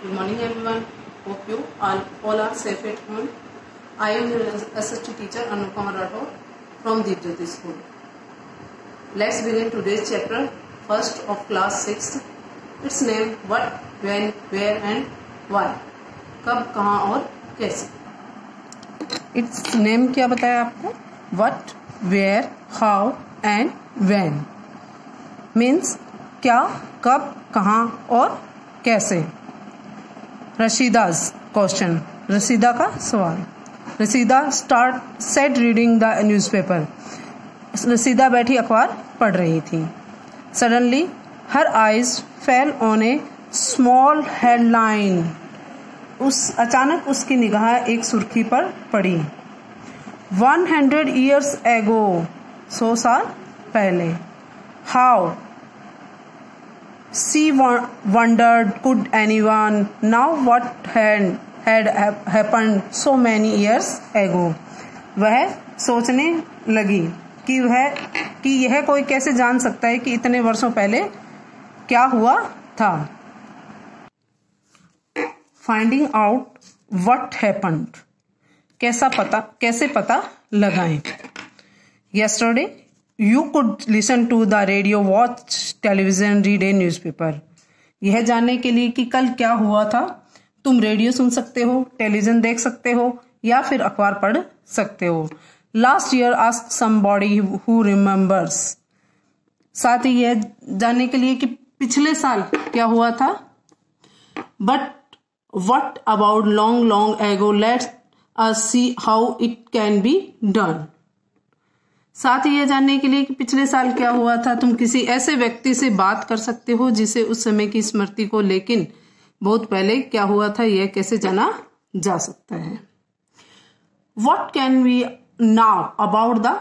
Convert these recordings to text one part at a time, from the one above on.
Good morning everyone. Hope you all are safe at home. I am your SST teacher Anupama Rathod from Deepjyoti School. Let's begin today's chapter, first of class 6. Its name what, when, where and why. कब, कहाँ और कैसे. Its name क्या बताया आपको? What, where, how and when. Means क्या, कब, कहाँ और कैसे. रशीदा's क्वेश्चन. रशीदा का सवाल. Rashida SAT reading the newspaper. Rashida बैठी अखबार पढ़ रही थी. Suddenly her eyes fell on A small headline. अचानक उसकी निगाह एक सुर्खी पर पड़ी. 100 years ago, 100 साल पहले. How She wondered, could anyone know what had happened so many years ago? वह सोचने लगी कि यह कोई कैसे जान सकता है कि इतने वर्षों पहले क्या हुआ था. Finding out what happened. कैसे पता लगाएं. Yesterday you could listen to the radio, watch television, read a newspaper. यह जानने के लिए कि कल क्या हुआ था, तुम रेडियो सुन सकते हो, टेलीविजन देख सकते हो या फिर अखबार पढ़ सकते हो. Last year ask somebody who remembers. साथ ही यह जानने के लिए कि पिछले साल क्या हुआ था. But what about long ago? Let us see how it can be done. साथ ही यह जानने के लिए कि पिछले साल क्या हुआ था, तुम किसी ऐसे व्यक्ति से बात कर सकते हो जिसे उस समय की स्मृति को, लेकिन बहुत पहले क्या हुआ था यह कैसे जाना जा सकता है. What can we know about the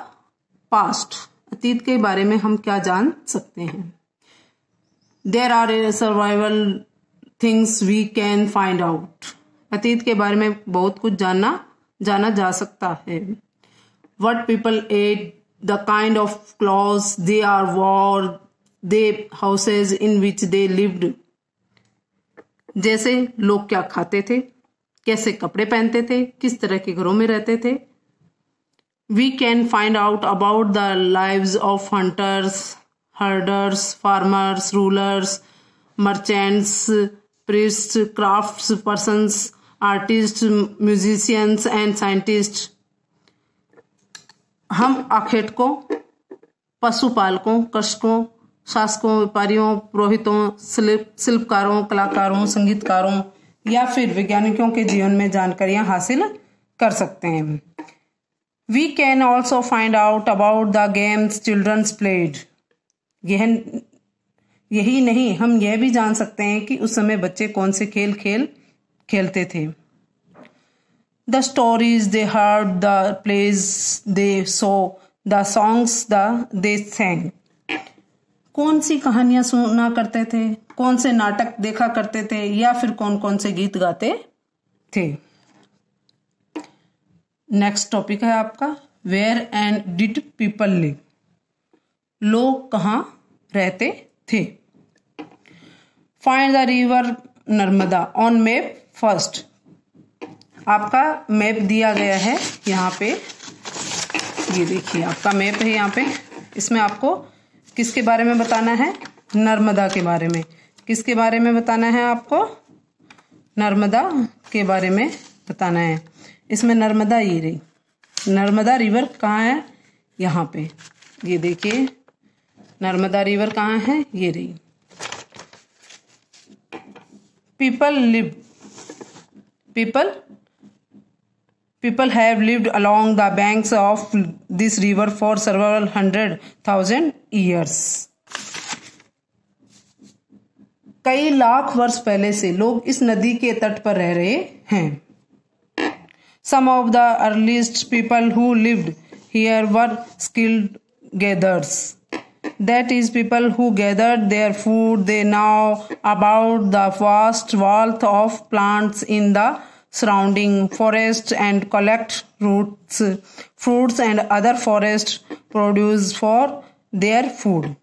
past? अतीत के बारे में हम क्या जान सकते हैं. There are survival things we can find out. अतीत के बारे में बहुत कुछ जाना जा सकता है. What people ate, the kind of clothes they wore, the houses in which they lived. जैसे लोग क्या खाते थे, कैसे कपड़े पहनते थे, किस तरह के घरों में रहते थे. We can find out about the lives of hunters, herders, farmers, rulers, merchants, priests, crafts persons, artists, musicians and scientists. हम आखेटकों, पशुपालकों, कृषकों, शासकों, व्यापारियों, पुरोहितों, शिल्पकारों, कलाकारों, संगीतकारों या फिर वैज्ञानिकों के जीवन में जानकारियां हासिल कर सकते हैं. We can also find out about the games children played. यही नहीं, हम यह भी जान सकते हैं कि उस समय बच्चे कौन से खेल खेलते थे. The stories they heard, the plays they saw, the songs they sang. कौन सी कहानियां सुना करते थे, कौन से नाटक देखा करते थे या फिर कौन से गीत गाते थे. नेक्स्ट टॉपिक है आपका Where and did people live? लोग कहाँ रहते थे. Find the river Narmada on map first. आपका मैप दिया गया है यहाँ पे, ये देखिए आपका मैप है यहाँ पे. इसमें आपको किसके बारे में बताना है, नर्मदा के बारे में. किसके बारे में बताना है आपको, नर्मदा के बारे में बताना है. इसमें नर्मदा ये रही, नर्मदा रिवर कहाँ है, यहाँ पे ये देखिए नर्मदा रिवर कहाँ है, ये रही. People have lived along the banks of this river for several 100,000 years. कई लाख वर्ष पहले से लोग इस नदी के तट पर रह रहे हैं. Some of the earliest people who lived here were skilled gatherers. That is, people who gathered their food. They know about the vast wealth of plants in the surrounding forest and collect roots, fruits and other forest produce for their food.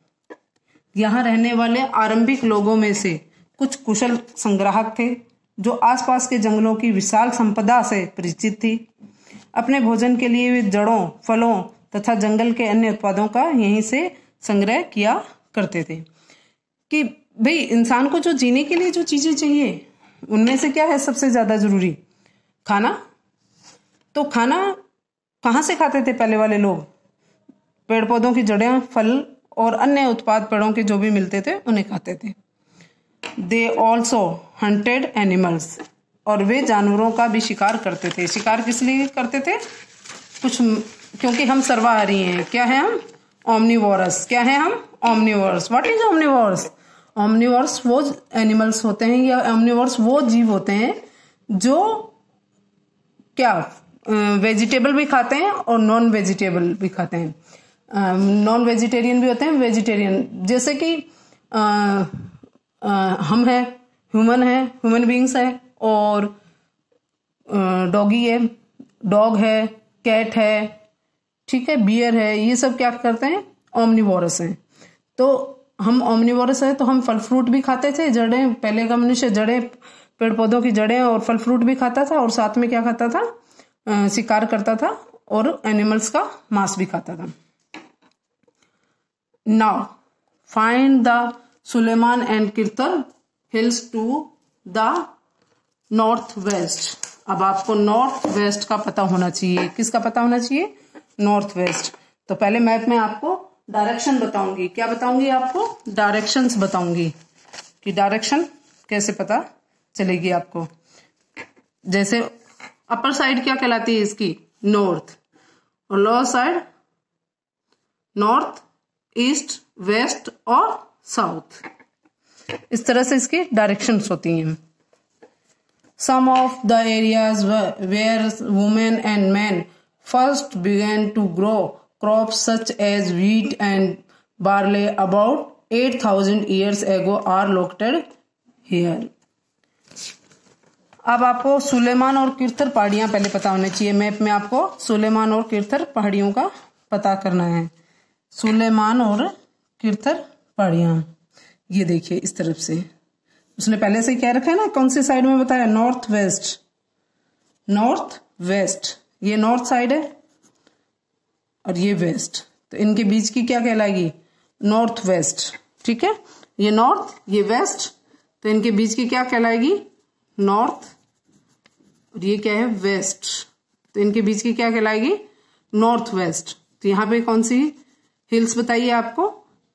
यहाँ रहने वाले आरंभिक लोगों में से कुछ कुशल संग्राहक थे, जो आसपास के जंगलों की विशाल संपदा से परिचित थी। अपने भोजन के लिए वे जड़ों, फलों तथा जंगल के अन्य उत्पादों का यहीं से संग्रह किया करते थे। कि भाई इंसान को जो जीने के लिए जो चीजें चाहिए उनमें से क्या है सबसे ज्यादा जरूरी? खाना। तो खाना कहाँ से खाते थे पहले वाले लोग? पेड़ पौधों की जड़ें, फल और अन्य उत्पाद पेड़ों के जो भी मिलते थे उन्हें खाते थे। दे ऑल्सो हंटेड एनिमल्स, और वे जानवरों का भी शिकार करते थे। शिकार किस लिए करते थे? कुछ क्योंकि हम सर्वाहारी हैं। क्या है हम? ओमनिवोरस। क्या है हम? Omnivorous. What is omnivorous? Omnivorous वो एनिमल्स होते हैं या ओमनिवोरस वो जीव होते हैं जो क्या वेजिटेबल भी खाते हैं और नॉन वेजिटेबल भी खाते हैं। नॉन वेजिटेरियन भी होते हैं, वेजिटेरियन। जैसे कि हम हैं, ह्यूमन बींग्स है, और डॉगी है, डॉग है, कैट है, ठीक है, बियर है। ये सब क्या करते हैं? ओमनिवोरस हैं। तो हम ओमनिवोरस है तो हम फल फ्रूट भी खाते थे। जड़ें, पहले का मनुष्य जड़ें, पेड़ पौधों की जड़ें और फल फ्रूट भी खाता था, और साथ में क्या खाता था? शिकार करता था और एनिमल्स का मांस भी खाता था। Now find the Sulaiman and Kirthar hills to the north west. अब आपको नॉर्थ वेस्ट का पता होना चाहिए। किसका पता होना चाहिए? North west. तो पहले मैप में आपको डायरेक्शन बताऊंगी। क्या बताऊंगी आपको? डायरेक्शंस बताऊंगी कि डायरेक्शन कैसे पता चलेगी आपको। जैसे अपर साइड क्या कहलाती है इसकी? नॉर्थ, और lower side north, east, west और साउथ। इस तरह से इसकी डायरेक्शंस होती हैं। Some of the areas where women and men first began to grow crops such as wheat and barley about 8,000 years ago are located here. अब आपको सुलेमान और किरथर पहाड़ियां पहले पता होनी चाहिए। मैप में आपको सुलेमान और किरथर पहाड़ियों का पता करना है। सुलेमान और किरथर पहाड़ियां, ये देखिए इस तरफ से। उसने पहले से क्या रखा है ना, कौन सी साइड में बताया? North west. नॉर्थ वेस्ट, ये नॉर्थ साइड है और ये वेस्ट, तो इनके बीच की क्या कहलाएगी? North west. ठीक है, ये नॉर्थ, ये वेस्ट, तो इनके बीच की क्या कहलाएगी? नॉर्थ, और ये क्या है? वेस्ट, तो इनके बीच की क्या कहलाएगी? North west. तो यहाँ पे कौन सी हिल्स बताइए आपको?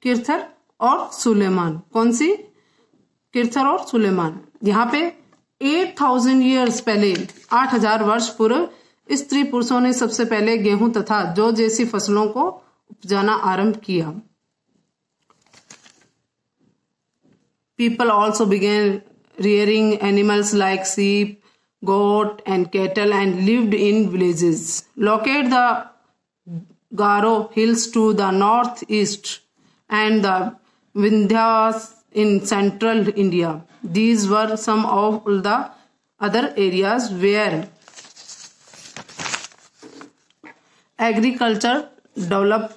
किरथर और सुलेमान। कौन सी? किरथर और सुलेमान। यहाँ पे 8,000 ईयर्स पहले, 8,000 वर्ष पूर्व स्त्री पुरुषों ने सबसे पहले गेहूं तथा जौ जैसी फसलों को उपजाना आरंभ किया। People also began rearing animals like sheep, goat and cattle and lived in villages. Locate the Garo hills to the northeast and the Vindhyas in central India. These were some of the other areas where agriculture developed.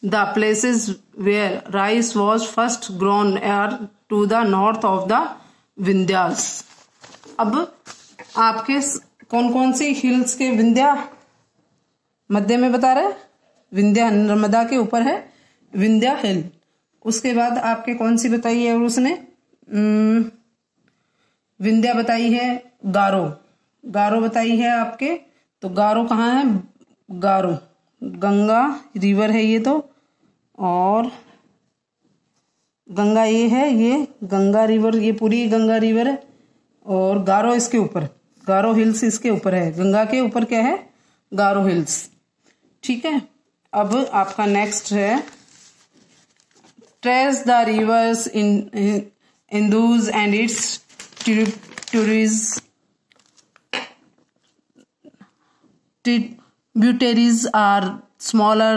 The places where rice was first grown are to the north of the Vindhyas. अब आपके कौन कौन सी hills के? विंध्या मध्य में बता रहे, विंध्या नर्मदा के ऊपर है विंध्या हिल। उसके बाद आपके कौन सी बताई है? और उसने विंध्या बताई है, गारो, गारो बताई है आपके। तो गारो कहाँ है? गारो गंगा रिवर है ये तो, और गंगा ये है, ये गंगा रिवर, ये पूरी गंगा रिवर है, और गारो इसके ऊपर, गारो हिल्स इसके ऊपर है। गंगा के ऊपर क्या है? गारो हिल्स। ठीक है, अब आपका नेक्स्ट है trace the reverse in Indus and its tributaries are smaller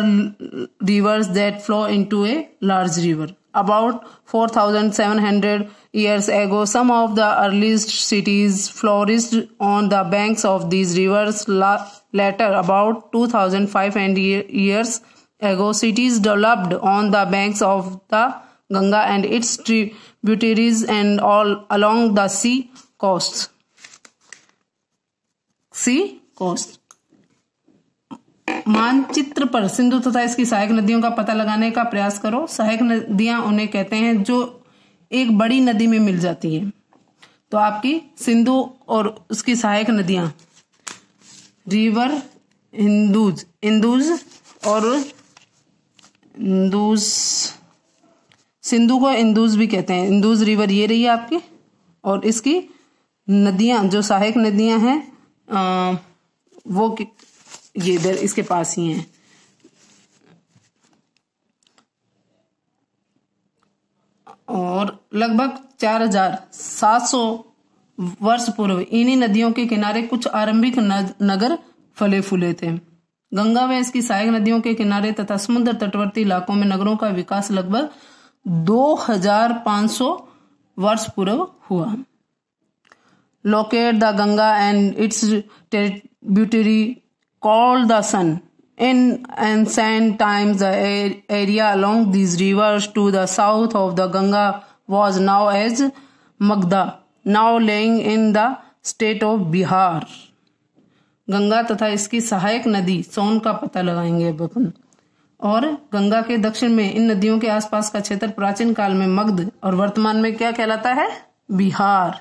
rivers that flow into a large river. About 4,700 years ago, some of the earliest cities flourished on the banks of these rivers. Later, about 2,500 years ago, cities developed on the banks of the Ganga and its tributaries and all along the sea coast, sea coast. मानचित्र पर सिंधु तथा इसकी सहायक नदियों का पता लगाने का प्रयास करो। सहायक नदियां उन्हें कहते हैं जो एक बड़ी नदी में मिल जाती है। तो आपकी सिंधु और उसकी सहायक नदियां रिवर इंदुज, इंदुज और इंदुज, सिंधु को इंदुज भी कहते हैं। इंदुज रिवर ये रही है आपकी, और इसकी नदियां जो सहायक नदियां हैं वो ये इधर इसके पास ही हैं। और लगभग 4700 वर्ष पूर्व इन्हीं नदियों के किनारे कुछ आरंभिक नगर फले फूले थे। गंगा व इसकी सहायक नदियों के किनारे तथा समुद्र तटवर्ती इलाकों में नगरों का विकास लगभग 2500 वर्ष पूर्व हुआ। Locate the Ganga and it's tributary called the sun. In ancient times, the area along these rivers to the south of the Ganga was known as Magda, now lying in the state of Bihar. Ganga तथा इसकी सहायक नदी सोन का पता लगाएंगे अब अपन। और गंगा के दक्षिण में इन नदियों के आसपास का क्षेत्र प्राचीन काल में मगध और वर्तमान में क्या कहलाता है? Bihar.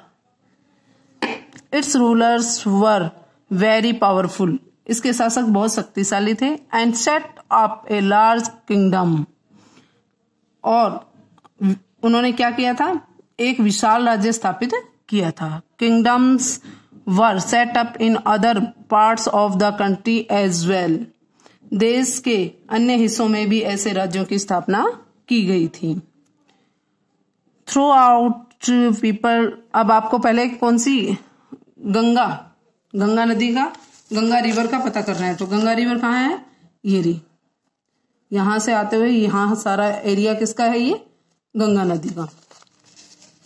Its rulers were very powerful. इसके शासक बहुत शक्तिशाली थे। And set up a large kingdom, और उन्होंने क्या किया था? एक विशाल राज्य स्थापित किया था। Kingdoms were set up in other parts of the country as well. देश के अन्य हिस्सों में भी ऐसे राज्यों की स्थापना की गई थी। थ्रू आउट पीपल, अब आपको पहले कौन सी गंगा नदी का, गंगा रिवर का पता करना है। तो गंगा रिवर कहाँ है? ये रही, यहां से आते हुए यहाँ सारा एरिया किसका है? ये गंगा नदी का।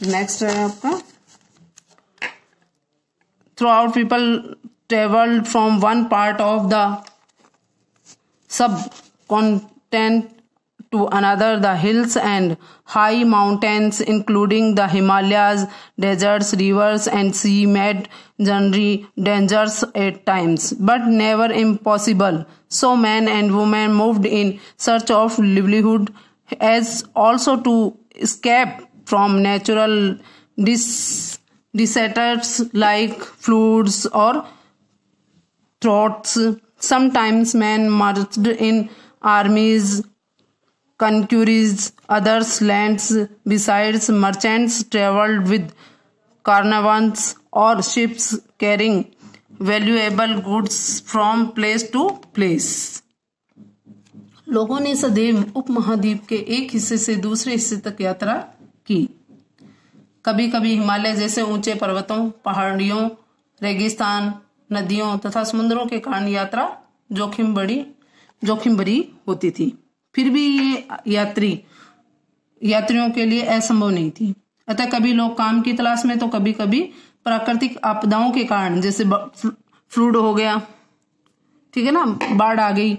नेक्स्ट है आपका, through out people travelled from one part of the sub continent to another. The hills and high mountains including the Himalayas, deserts, rivers and sea made journey dangerous at times, but never impossible. So men and women moved in search of livelihood, as also to escape from natural disasters like floods or droughts. Sometimes men marched in armies, conqueries others lands. Besides, merchants traveled with caravans or ships carrying valuable goods from place to place. लोगों ने सदैव उपमहाद्वीप के एक हिस्से से दूसरे हिस्से तक यात्रा की। कभी कभी हिमालय जैसे ऊंचे पर्वतों, पहाड़ियों, रेगिस्तान, नदियों तथा समुद्रों के कारण यात्रा जोखिम भरी होती थी। फिर भी ये यात्रियों के लिए असंभव नहीं थी। अतः कभी लोग काम की तलाश में, तो कभी कभी प्राकृतिक आपदाओं के कारण, जैसे फ्लूड हो गया, ठीक है ना, बाढ़ आ गई,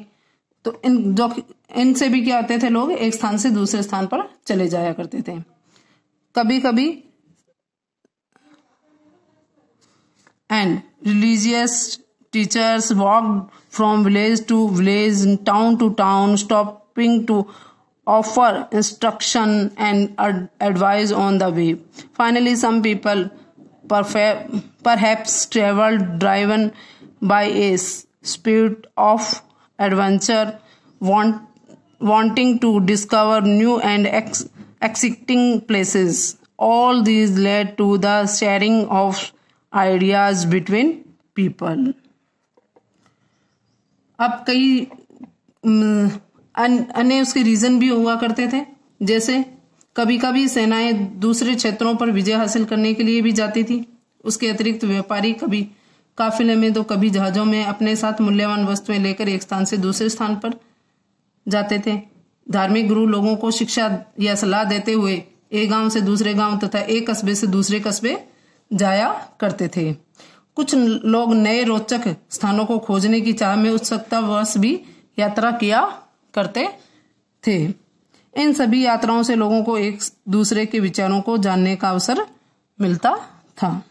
तो इनसे भी क्या होते थे? लोग एक स्थान से दूसरे स्थान पर चले जाया करते थे। कभी कभी and religious teachers walked from village to village, town to town, stopping to offer instruction and advice on the way. Finally, some people perhaps traveled driven by a spirit of adventure, wanting to discover new and exciting places. All these led to the sharing of ideas between people. अब कई अन्य उसके reason भी हुआ करते थे, जैसे कभी कभी सेनाएं दूसरे क्षेत्रों पर विजय हासिल करने के लिए भी जाती थी। उसके अतिरिक्त व्यापारी कभी काफिले में तो कभी जहाजों में अपने साथ मूल्यवान वस्तुएं लेकर एक स्थान से दूसरे स्थान पर जाते थे। धार्मिक गुरु लोगों को शिक्षा या सलाह देते हुए एक गांव से दूसरे गांव तथा एक कस्बे से दूसरे कस्बे जाया करते थे। कुछ लोग नए रोचक स्थानों को खोजने की चाह में उत्सुकतावश भी यात्रा किया करते थे। इन सभी यात्राओं से लोगों को एक दूसरे के विचारों को जानने का अवसर मिलता था।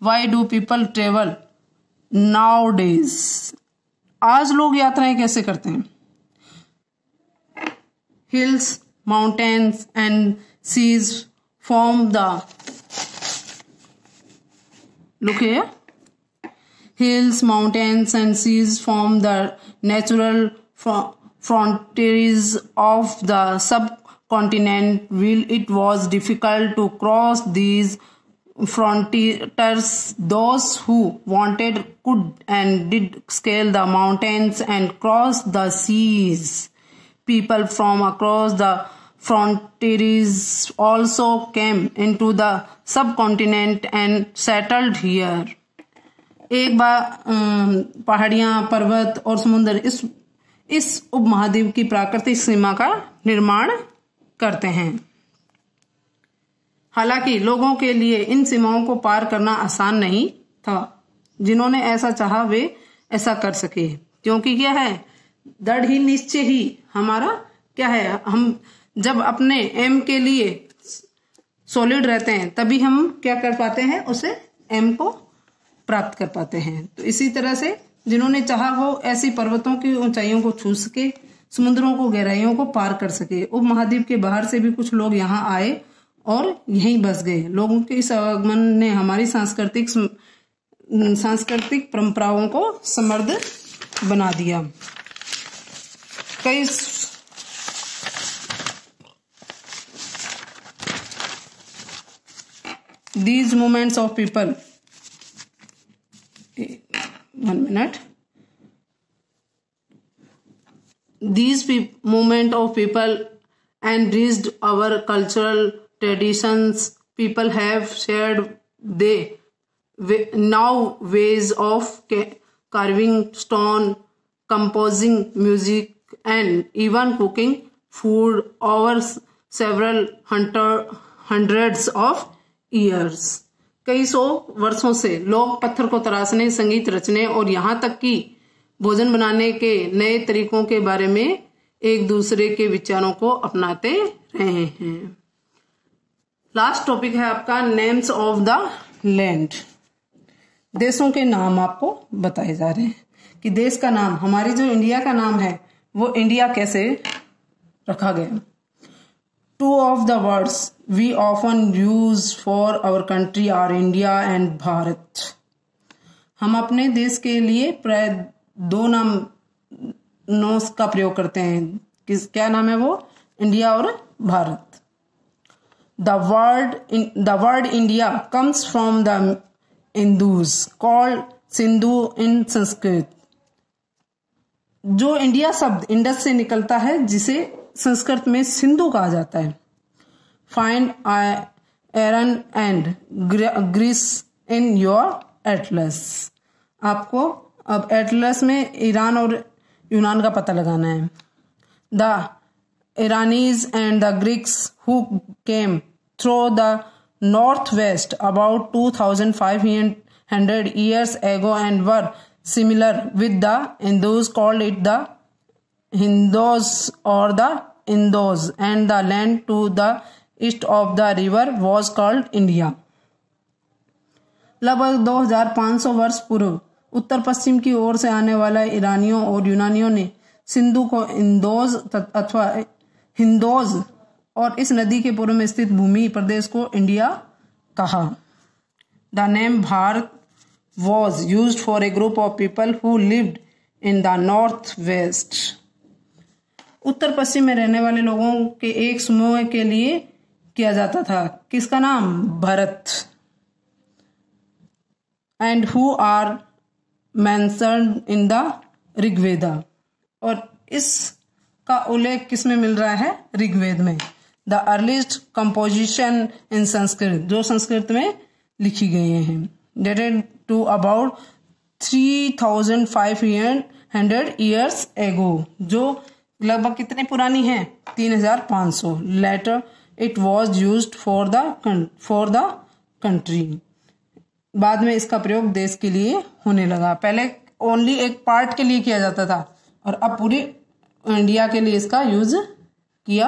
Why do people travel nowadays? आज लोग यात्राएं कैसे करते हैं? Hills, mountains and seas form the, look here, hills, mountains and seas form the natural frontiers of the subcontinent. While it was difficult to cross these frontiers, those who wanted could and did scale the mountains and cross the seas. People from across the frontiers also came into the subcontinent and settled here. एक बार पहाड़ियां, पर्वत और समुद्र इस उपमहाद्वीप की प्राकृतिक सीमा का निर्माण करते हैं। हालांकि लोगों के लिए इन सीमाओं को पार करना आसान नहीं था। जिन्होंने ऐसा चाहा वे ऐसा कर सके, क्योंकि क्या है, दृढ़ ही निश्चय ही हमारा क्या है, हम जब अपने एम के लिए सॉलिड रहते हैं तभी हम क्या कर पाते हैं, उसे एम को प्राप्त कर पाते हैं। तो इसी तरह से जिन्होंने चाहा वो ऐसी पर्वतों की ऊंचाइयों को छू सके, समुद्रों को गहराइयों को पार कर सके। उपमहाद्वीप के बाहर से भी कुछ लोग यहाँ आए और यहीं बस गए। लोगों के इस आगमन ने हमारी सांस्कृतिक परंपराओं को समृद्ध बना दिया। कई these movements of people, one minute, these movement of people enriched our cultural traditions. People have shared now ways of carving stone, composing music and even cooking food over several hundreds of years. कई सौ वर्षों से लोग पत्थर को तराशने, संगीत रचने और यहाँ तक कि भोजन बनाने के नए तरीकों के बारे में एक दूसरे के विचारों को अपनाते रहे हैं। लास्ट टॉपिक है आपका नेम्स ऑफ द लैंड। देशों के नाम आपको बताए जा रहे हैं कि देश का नाम, हमारी जो इंडिया का नाम है वो इंडिया कैसे रखा गया। Two of the words we often use for our country are India and Bharat. हम अपने देश के लिए प्राय दो नामों का प्रयोग करते हैं। क्या नाम है वो? इंडिया और Bharat. The word India comes from the Hindus called Sindhu in Sanskrit. जो इंडिया शब्द इंडस से निकलता है, जिसे संस्कृत में सिंधु कहा जाता है। Find Iran and Greece in your atlas. आपको अब एटलस में ईरान और यूनान का पता लगाना है। The Iranians and the Greeks who came through the north west about 2500 years ago and were similar with the Hindus called it the Hindos or the Indos, and the land to the east of the river was called India. लगभग 2500 वर्ष पूर्व उत्तर पश्चिम की ओर से आने वाला ईरानियों और यूनानियों ने सिंधु को इंदोज अथवा हिंदोज और इस नदी के पूर्व में स्थित भूमि प्रदेश को इंडिया कहा। The name Bharat was used for a group of people who lived in the northwest. उत्तर पश्चिम में रहने वाले लोगों के एक समूह के लिए किया जाता था। किसका नाम? Bharat. And who are mentioned in the Rigveda, और इसका उल्लेख किस में मिल रहा है? ऋग्वेद में। The earliest composition in Sanskrit, जो संस्कृत में लिखी गई हैं। Dated to about 3500 years ago, जो लगभग कितने पुरानी है? 3500। Later it was used for the country, बाद में इसका प्रयोग देश के लिए होने लगा। पहले ओनली एक पार्ट के लिए किया जाता था और अब पूरी इंडिया के लिए इसका यूज किया